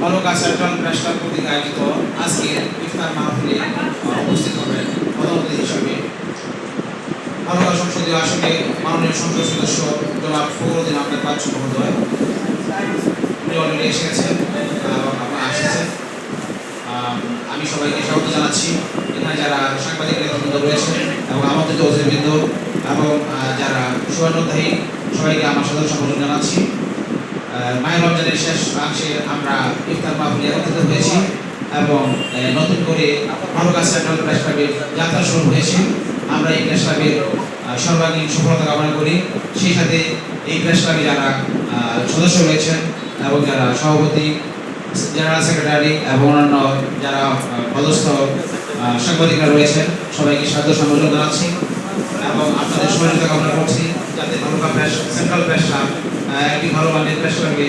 বালুকা central press club কর্তৃক আয়োজিত আজকে ইফতার মাহফিলে উপস্থিত হবেন প্রধান অতিথি হিসেবে বালুকা সংসদীয় আসনে মাননীয় সংসদ সদস্য জনাব ফখরুদ্দিন আহমেদ বাচ্চু মহোদয়। উনি অলরেডি এসে গেছেন এবং আপনারা আসছেন। আমি সবাইকে স্বাগত জানাচ্ছি। এখানে যারা সাংবাদিক নেতৃবৃন্দ রয়েছেন এবং আমন্ত্রিত অতিথিবৃন্দ এবং যারা শুভানুধ্যায়ী সবাইকে আমার সাদর সম্বোধন জানাচ্ছি। মায়ের রমজানের শেষ অংশে আমরা ইফতার মাহফিলে একত্রিত হয়েছি এবং নতুন করে বালুকা সেন্ট্রাল প্রেস ক্লাবের যাত্রা শুরু হয়েছে। আমরা এই প্রেস ক্লাবের সর্বাঙ্গীন সফলতা কামনা করি। সেই সাথে এই প্রেস ক্লাবে যারা সদস্য রয়েছেন এবং যারা সভাপতি, জেনারেল সেক্রেটারি এবং অন্যান্য যারা পদস্থ সাংবাদিকরা রয়েছেন সবাইকে সাদর সম্বোধন জানাচ্ছি এবং আপনাদের সহযোগিতা কামনা করছি যাতে বালুকা সেন্ট্রাল প্রেস ক্লাব একটি ভালো মানের প্রেস ক্লাবে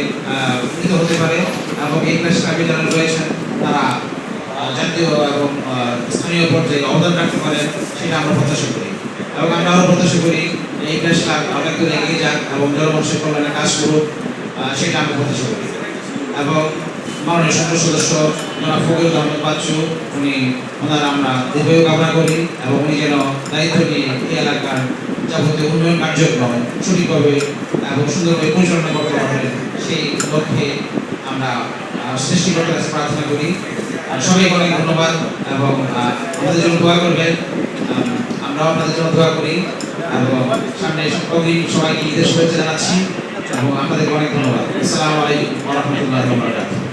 উন্নীত হতে পারে এবং এই প্রেস ক্লাবে যারা রয়েছেন তারা জাতীয় এবং স্থানীয় পর্যায়ে অবদান রাখতে পারেন সেটা আমরা প্রত্যাশা করি এবং আমরা আরও প্রত্যাশা করি এই প্রেস ক্লাব অনেক দূর এগিয়ে যাক এবং জনমানুষের কল্যাণে কাজ করুক সেটা আমরা প্রত্যাশা করি। এবং মাননীয় সংসদ সদস্য জনাব ফখরুদ্দিন আহমেদ বাচ্চু ওনার আমরা দীর্ঘায়ু কামনা করি এবং উনি যেন দায়িত্ব নিয়ে এই এলাকার যাবতীয় উন্নয়ন কার্যক্রম সঠিকভাবে এবং সুন্দরভাবে পরিচালনা করতে পারবেন সেই লক্ষ্যে আমরা সৃষ্টিকর্তার কাছে প্রার্থনা করি। সবাইকে অনেক ধন্যবাদ এবং আমাদের জন্য দোয়া করবেন। আমরাও আপনাদের জন্য দোয়া করি এবং সামনে সবাইকে ঈদের শুভেচ্ছা জানাচ্ছি এবং আপনাদেরকে অনেক ধন্যবাদ। আসসালামু আলাইকুম ওয়া রাহমাতুল্লাহি ওয়া বারাকাতুহু।